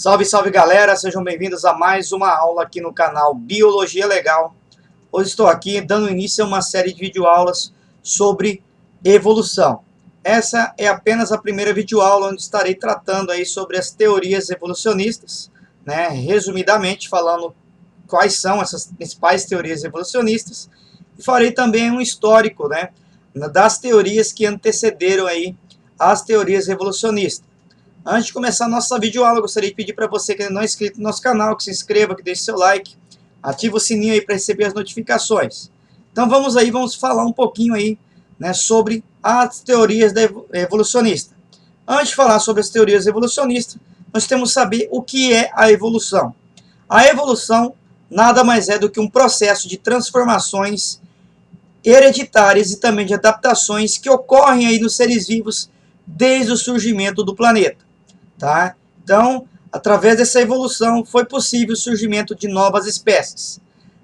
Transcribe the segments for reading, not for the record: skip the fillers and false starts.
Salve, salve galera, sejam bem-vindos a mais uma aula aqui no canal Biologia Legal. Hoje estou aqui dando início a uma série de videoaulas sobre evolução. Essa é apenas a primeira videoaula onde estarei tratando aí sobre as teorias evolucionistas, né? Resumidamente falando quais são essas principais teorias evolucionistas. E farei também um histórico, né, das teorias que antecederam aí as teorias evolucionistas. Antes de começar a nossa videoaula, eu gostaria de pedir para você que ainda não é inscrito no nosso canal, que se inscreva, que deixe seu like, ative o sininho aí para receber as notificações. Então vamos falar um pouquinho aí, né, sobre as teorias evolucionistas. Antes de falar sobre as teorias evolucionistas, nós temos que saber o que é a evolução. A evolução nada mais é do que um processo de transformações hereditárias e também de adaptações que ocorrem aí nos seres vivos desde o surgimento do planeta. Tá? Então, através dessa evolução, foi possível o surgimento de novas espécies.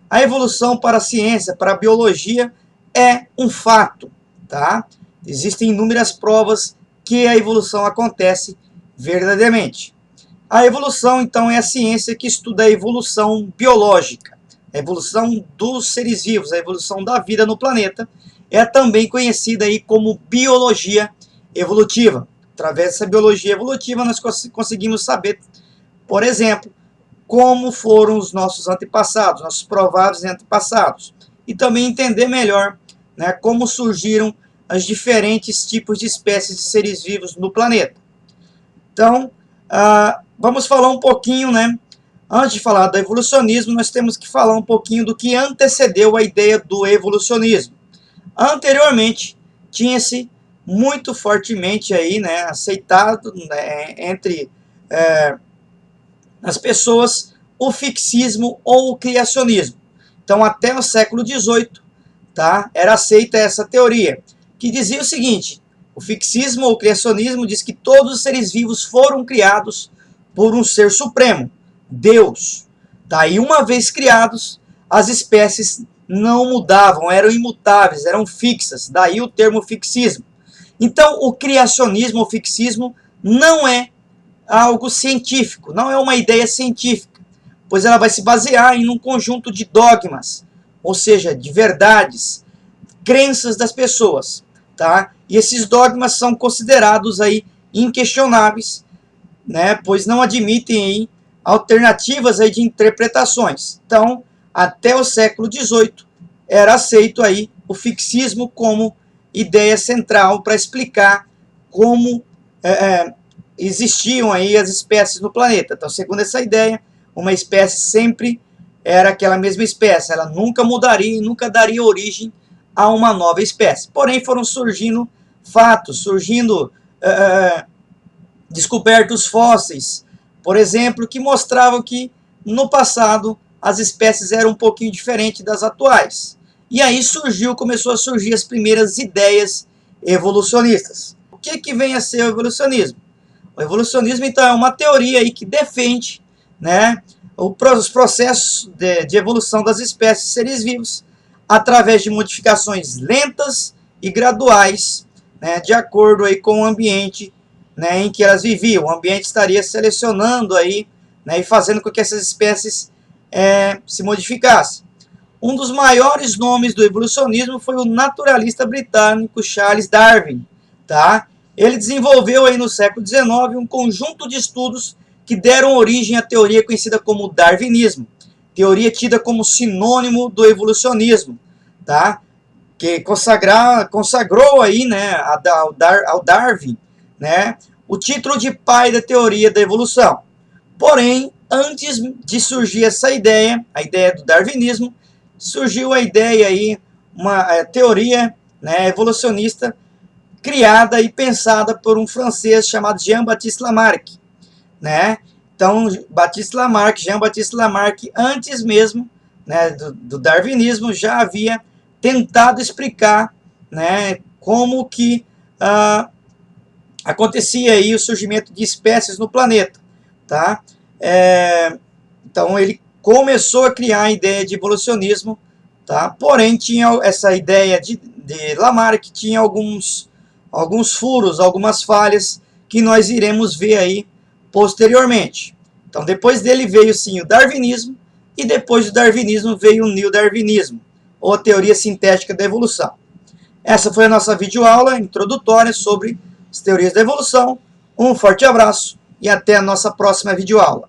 A evolução para a ciência, para a biologia, é um fato. Tá? Existem inúmeras provas que a evolução acontece verdadeiramente. A evolução, então, é a ciência que estuda a evolução biológica, a evolução dos seres vivos, a evolução da vida no planeta. É também conhecida aí como biologia evolutiva. Através dessa biologia evolutiva, nós conseguimos saber, por exemplo, como foram os nossos antepassados, nossos prováveis antepassados. E também entender melhor, né, como surgiram os diferentes tipos de espécies de seres vivos no planeta. Então, vamos falar um pouquinho, né? Antes de falar do evolucionismo, nós temos que falar um pouquinho do que antecedeu a ideia do evolucionismo. Anteriormente, tinha-se muito fortemente aí, né, aceitado, né, entre as pessoas o fixismo ou o criacionismo. Então, até o século XVIII, tá, era aceita essa teoria, que dizia o seguinte: o fixismo ou o criacionismo diz que todos os seres vivos foram criados por um ser supremo, Deus. Daí, uma vez criados, as espécies não mudavam, eram imutáveis, eram fixas, daí o termo fixismo. Então, o criacionismo, o fixismo, não é algo científico, não é uma ideia científica, pois ela vai se basear em um conjunto de dogmas, ou seja, de verdades, crenças das pessoas, tá? E esses dogmas são considerados aí inquestionáveis, né? Pois não admitem aí alternativas aí de interpretações. Então, até o século XVIII, era aceito aí o fixismo como ideia central para explicar como existiam aí as espécies no planeta. Então, segundo essa ideia, uma espécie sempre era aquela mesma espécie, ela nunca mudaria e nunca daria origem a uma nova espécie. Porém, foram surgindo fatos, descobertos fósseis, por exemplo, que mostravam que no passado as espécies eram um pouquinho diferentes das atuais. E aí começou a surgir as primeiras ideias evolucionistas. O que vem a ser o evolucionismo? O evolucionismo, então, é uma teoria aí que defende, né, os processos de evolução das espécies seres vivos através de modificações lentas e graduais, né, de acordo aí com o ambiente, né, em que elas viviam. O ambiente estaria selecionando aí, né, e fazendo com que essas espécies se modificassem. Um dos maiores nomes do evolucionismo foi o naturalista britânico Charles Darwin. Tá? Ele desenvolveu aí no século XIX um conjunto de estudos que deram origem à teoria conhecida como darwinismo, teoria tida como sinônimo do evolucionismo, tá? Que consagrou aí, né, ao Darwin, né, o título de pai da teoria da evolução. Porém, antes de surgir essa ideia, a ideia do darwinismo, surgiu a ideia aí, uma teoria, né, evolucionista criada e pensada por um francês chamado Jean-Baptiste Lamarck, né? Então, Jean-Baptiste Lamarck, antes mesmo, né, do darwinismo, já havia tentado explicar, né, como que acontecia aí o surgimento de espécies no planeta, tá? Então, ele começou a criar a ideia de evolucionismo, tá? Porém, tinha essa ideia de Lamarck, tinha alguns furos, algumas falhas, que nós iremos ver aí posteriormente. Então, depois dele veio sim o darwinismo, e depois do darwinismo veio o neodarwinismo, ou a teoria sintética da evolução. Essa foi a nossa videoaula introdutória sobre as teorias da evolução. Um forte abraço e até a nossa próxima videoaula.